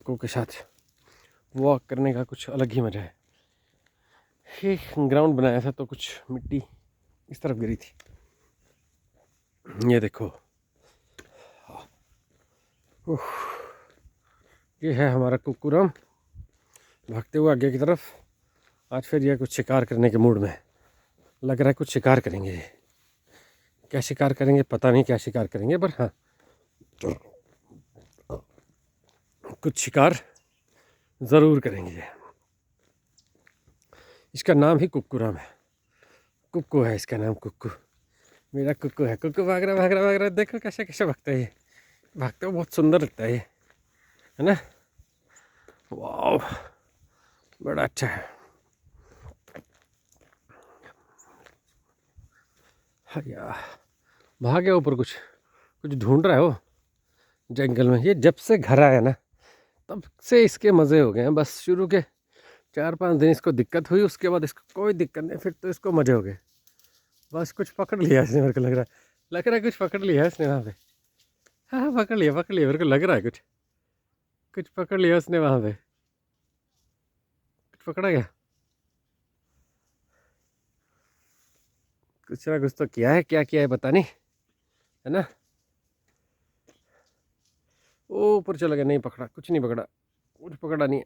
बतखों के साथ वॉक करने का कुछ अलग ही मज़ा है। एक ग्राउंड बनाया था तो कुछ मिट्टी इस तरफ गिरी थी। ये देखो, ये है हमारा कुक्कुरम भागते हुए आगे की तरफ। आज फिर यह कुछ शिकार करने के मूड में है। लग रहा है कुछ शिकार करेंगे। क्या शिकार करेंगे पता नहीं, क्या शिकार करेंगे, पर हाँ कुछ शिकार ज़रूर करेंगे। इसका नाम ही कुक्कुरम है, कुक्कू है इसका नाम, कुक्कू। मेरा कुक्कू है, कुक्कू भाग रहा भाग रहा भाग रहा। देखो कैसे कैसे भागता है ये, भागते हुए बहुत सुंदर लगता है ये, है ना। वाह, बड़ा अच्छा है। हाँ यार, भाग गया ऊपर, कुछ कुछ ढूंढ रहा है वो जंगल में। ये जब से घर आया ना तब से इसके मज़े हो गए हैं। बस शुरू के 4-5 दिन इसको दिक्कत हुई, उसके बाद इसको कोई दिक्कत नहीं, फिर तो इसको मज़े हो गए। बस कुछ पकड़ लिया इसने, मेरे को लग रहा है कुछ पकड़ लिया है इसने वहाँ पे। हाँ हाँ, पकड़ लिया, मेरे को लग रहा है कुछ कुछ पकड़ लिया उसने वहाँ पे। कुछ पकड़ा गया, कुछ ना कुछ तो किया है, क्या किया है पता नहीं, है ना। ओ ऊपर चला गया, नहीं पकड़ा, कुछ नहीं पकड़ा, कुछ पकड़ा नहीं है।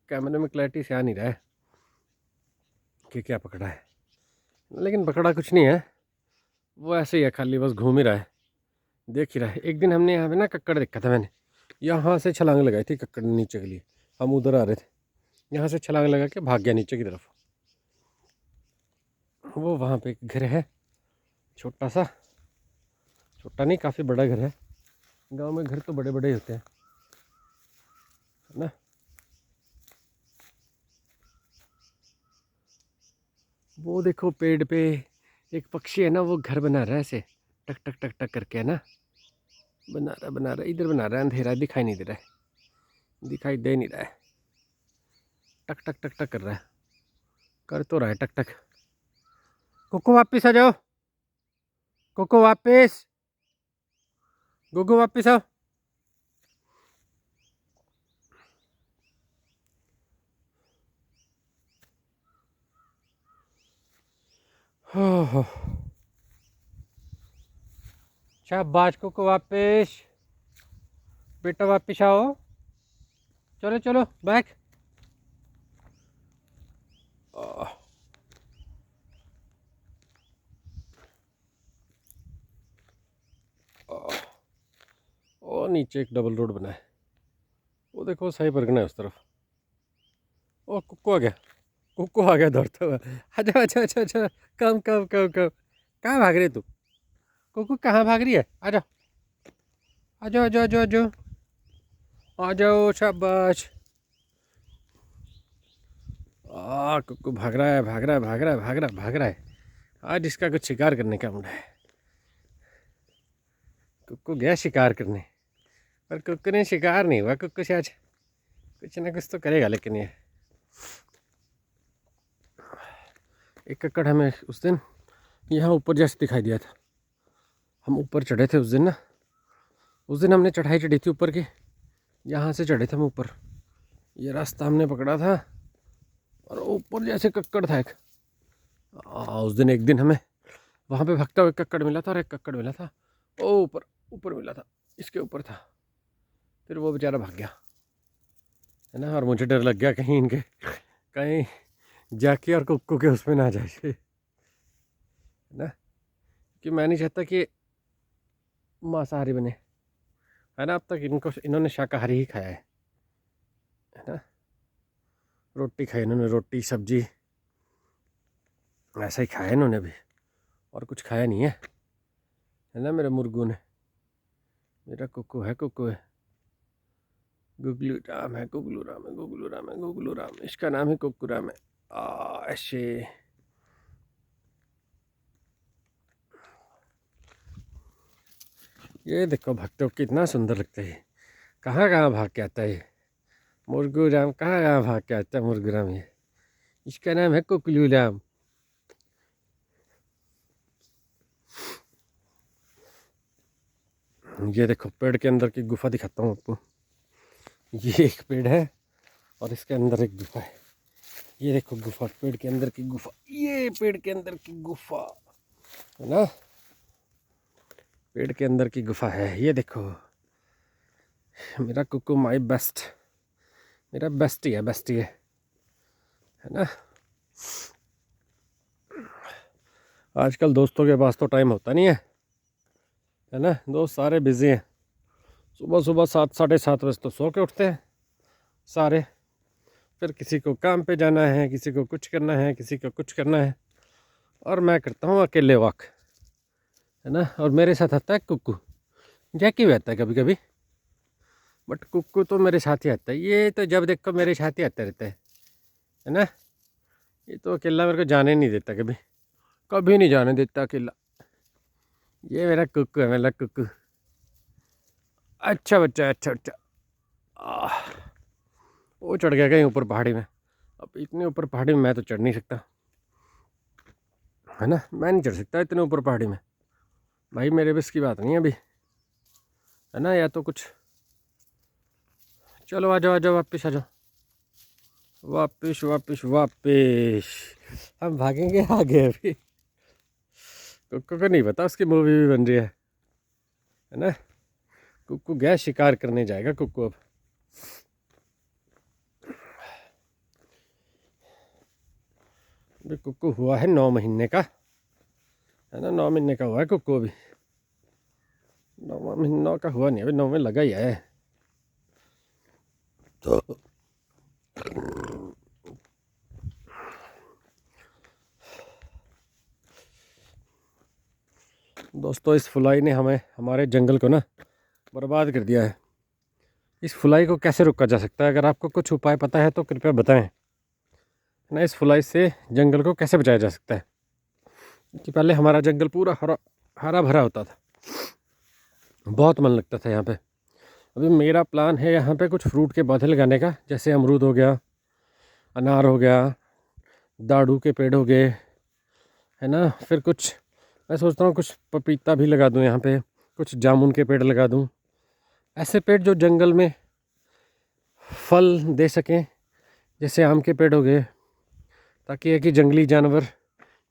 कैमरे में क्लैरिटी से आ नहीं रहा है कि क्या पकड़ा है, लेकिन पकड़ा कुछ नहीं है। वो ऐसे ही है, खाली बस घूम ही रहा है, देख ही रहा है। एक दिन हमने यहाँ पे ना कक्कड़ देखा था मैंने, यहाँ से छलांग लगाई थी कक्कड़ ने नीचे के लिए। हम उधर आ रहे थे, यहाँ से छलांग लगा के भाग गया नीचे की तरफ। वो वहाँ पे एक घर है छोटा सा, छोटा नहीं काफ़ी बड़ा घर है। गांव में घर तो बड़े बड़े होते हैं, है ना। वो देखो पेड़ पे एक पक्षी है ना, वो घर बना रहा है ऐसे, टक टक टक टक करके, है ना। बना रहा इधर बना रहा है, अंधेरा दिखाई नहीं दे रहा है, दिखाई दे नहीं रहा है। टक टक टक टक कर रहा है, कर तो रहा है टक टक। कोको वापिस आ जाओ, कोको वापिस, गोगो वापिस आओ। हो, शाबाश कोको वापिस, बेटा वापिस आओ, चलो चलो बैक। और नीचे एक डबल रोड बना है, वो देखो सही परगना है उस तरफ। ओ कुक्कू आ गया, कुक्कू आ गया दौड़ता हुआ। अच्छा अच्छा अच्छा अच्छा, कम कम कम कम, कहाँ भाग रही है तू? कुक्कू कहाँ भाग रही है? आ जाओ आ जाओ आ जाओ आ जाओ आ जाओ आ जाओ, शाबाश। कुक्कू भाग रहा है भाग रहा है भाग रहा है भाग रहा है भाग रहा है। आज इसका कुछ शिकार करने का मूड है। कुक्कू गया शिकार करने, पर कुक्कू ने शिकार नहीं हुआ। कुक्कू से आज कुछ ना कुछ तो करेगा, लेकिन ये एक कक्कड़ हमें उस दिन यहाँ ऊपर जैसे दिखाई दिया था। हम ऊपर चढ़े थे उस दिन ना, उस दिन हमने चढ़ाई चढ़ी थी ऊपर की, यहाँ से चढ़े थे हम ऊपर। ये रास्ता हमने पकड़ा था और ऊपर जैसे कक्कड़ था एक। उस दिन एक दिन हमें वहाँ पे भागता हुआ एक कक्कड़ मिला था, और एक कक्कड़ मिला था ओ ऊपर, ऊपर मिला था, इसके ऊपर था। फिर वो बेचारा भाग गया, है ना। और मुझे डर लग गया कहीं इनके, कहीं जाके और कुक्कू के उसमें ना जाए, है ना। कि मैं नहीं चाहता कि मांसाहारी बने, है ना। अब तक इन्होंने शाकाहारी ही खाया है ना। रोटी खाई इन्होंने, रोटी सब्जी ऐसा ही खाया इन्होंने भी, और कुछ खाया नहीं है ना। मेरे मुर्गू ने, मेरा कुक्कू है, कुक्कू है, गुगलू राम है, गुगलू राम है, गुगलू राम है, गुगलू राम, इसका नाम है कुक्कू राम है। ऐसे ये देखो भागते हो, कितना सुंदर लगता है। कहाँ कहाँ भाग के आता है ये मुर्गू राम, कहाँ कहाँ भाग के आता है मुर्गू राम। ये इसका नाम है कुकलू राम। ये देखो पेड़ के अंदर की गुफा दिखाता हूँ आपको। ये एक पेड़ है और इसके अंदर एक गुफा है। ये देखो गुफा, पेड़ के अंदर की गुफा, ये पेड़ के अंदर की गुफा है ना, पेड़ के अंदर की गुफा है। ये देखो मेरा कुकू माई बेस्ट, मेरा बेस्ट ही है ना। आजकल दोस्तों के पास तो टाइम होता नहीं है ना, दोस्त सारे बिजी हैं। सुबह सुबह 7 साढ़े 7 बजे तो सो के उठते हैं सारे, फिर किसी को काम पे जाना है, किसी को कुछ करना है, किसी को कुछ करना है, और मैं करता हूँ अकेले वॉक है ना। और मेरे साथ आता है कुक्कू, जैकी भी आता है कभी कभी, बट कुक्कू तो मेरे साथ ही आता है। ये तो जब देखो मेरे साथ ही आता रहता है ना। ये तो अकेला मेरे को जाने नहीं देता, कभी कभी नहीं जाने देता अकेला। ये मेरा कुक्कू है, मेरा कुक्कू। अच्छा बच्चा, अच्छा अच्छा। वो चढ़ गया कहीं ऊपर पहाड़ी में। अब इतने ऊपर पहाड़ी में मैं तो चढ़ नहीं सकता है ना, मैं नहीं चढ़ सकता इतने ऊपर पहाड़ी में भाई, मेरे बस की बात नहीं है अभी है ना। या तो कुछ, चलो आ जाओ आ जाओ, वापस आ जाओ, वापस वापस वापस। हम भागेंगे आगे अभी। कुक्कू को नहीं पता उसकी मूवी भी बन रही है ना। कुक्कू गया शिकार करने जाएगा कुक्कू अब। अभी कुक्कू हुआ है 9 महीने का है ना, 9 महीने का हुआ है कुक्कू अभी। 9 का हुआ नहीं, अभी 9 में लगा ही है तो। दोस्तों इस फुलाई ने हमें, हमारे जंगल को ना बर्बाद कर दिया है। इस फुलाई को कैसे रोका जा सकता है? अगर आपको कुछ उपाय पता है तो कृपया बताएं ना। इस फुलाई से जंगल को कैसे बचाया जा सकता है? कि पहले हमारा जंगल पूरा हरा हरा भरा होता था, बहुत मन लगता था यहाँ पे। अभी मेरा प्लान है यहाँ पे कुछ फ्रूट के पौधे लगाने का, जैसे अमरूद हो गया, अनार हो गया, दाड़ू के पेड़ हो गए है ना। फिर कुछ मैं सोचता हूँ कुछ पपीता भी लगा दूँ यहाँ पे, कुछ जामुन के पेड़ लगा दूँ, ऐसे पेड़ जो जंगल में फल दे सकें। जैसे आम के पेड़ हो गए, ताकि है कि जंगली जानवर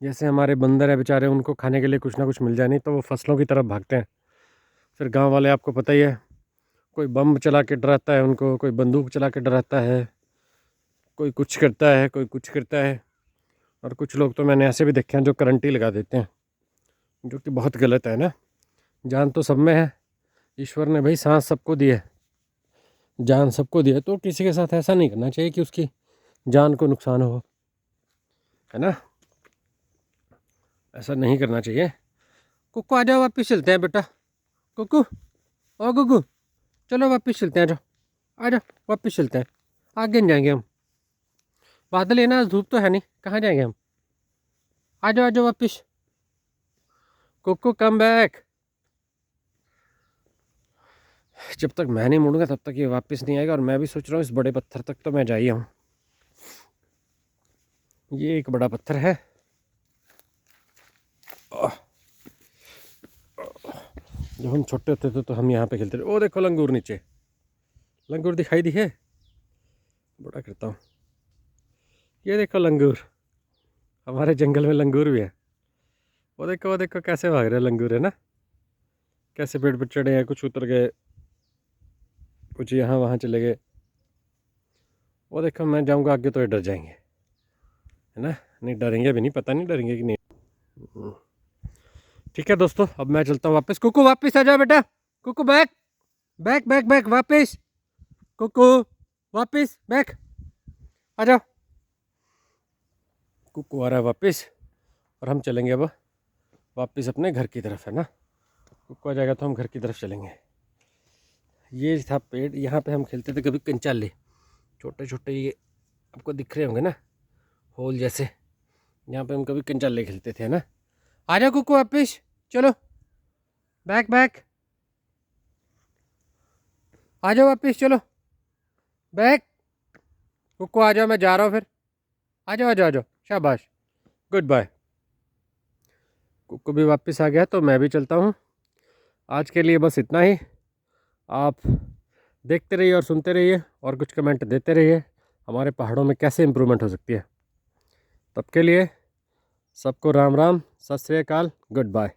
जैसे हमारे बंदर है बेचारे, उनको खाने के लिए कुछ ना कुछ मिल जाए, नहीं तो वो फसलों की तरफ भागते हैं। फिर गांव वाले आपको पता ही है, कोई बम चला के डराता है उनको, कोई बंदूक चला के डराता है, कोई कुछ करता है, कोई कुछ करता है। और कुछ लोग तो मैंने ऐसे भी देखे हैं जो करंट ही लगा देते हैं, जो कि बहुत गलत है ना। जान तो सब में है, ईश्वर ने भाई सांस सबको दी है, जान सबको दी है, तो किसी के साथ ऐसा नहीं करना चाहिए कि उसकी जान को नुकसान हो, है ना। ऐसा नहीं करना चाहिए। कुक्कू आ जाओ, वापस चलते हैं बेटा। कुक्कू, ओ कुक्कू, चलो वापस चलते हैं, आ जाओ वापस चलते हैं। आगे नहीं जाएंगे हम, बादल है ना, धूप तो है नहीं, कहाँ जाएंगे हम। आ जाओ वापस। कुक्कू कम बैक। जब तक मैं नहीं मुड़ूंगा तब तक ये वापस नहीं आएगा। और मैं भी सोच रहा हूँ इस बड़े पत्थर तक तो मैं जा ही हूँ। ये एक बड़ा पत्थर है। जब हम छोटे होते थे तो हम यहाँ पे खेलते थे। ओ देखो लंगूर नीचे, लंगूर दिखाई दी है, बड़ा करता हूँ। ये देखो लंगूर, हमारे जंगल में लंगूर भी है। वो देखो कैसे भाग रहे लंगूर है ना, कैसे पेड़ पर चढ़े हैं, कुछ उतर गए, कुछ यहाँ वहाँ चले गए। वो देखो मैं जाऊँगा आगे तो ये डर जाएंगे है ना। नहीं डरेंगे भी नहीं, पता नहीं डरेंगे कि नहीं। ठीक है दोस्तों, अब मैं चलता हूँ वापस। कुक्कू वापस आ जाओ बेटा, कुक्कू बैक बैक बैक बैक, वापस कुक्कू, वापस बैक आ जाओ। कुक्कू आ रहा है वापस, और हम चलेंगे अब वापस अपने घर की तरफ है ना। कुक्कू आ जाएगा तो हम घर की तरफ चलेंगे। ये था पेड़, यहाँ पे हम खेलते थे कभी कंचाले, छोटे छोटे, ये आपको दिख रहे होंगे ना होल जैसे, यहाँ पे हम कभी कंचाले खेलते थे ना। आ जाओ कुक्कू वापस, चलो बैक बैक, आ जाओ वापस, चलो बैक। कुक्कू आ जाओ, मैं जा रहा हूँ फिर, आ जाओ आ जाओ आ जाओ, शाबाश, गुड बाय। कुक्कू भी वापस आ गया तो मैं भी चलता हूँ। आज के लिए बस इतना ही। आप देखते रहिए और सुनते रहिए और कुछ कमेंट देते रहिए हमारे पहाड़ों में कैसे इम्प्रूवमेंट हो सकती है। तब के लिए सबको राम राम, सत श्री अकाल, गुड बाय।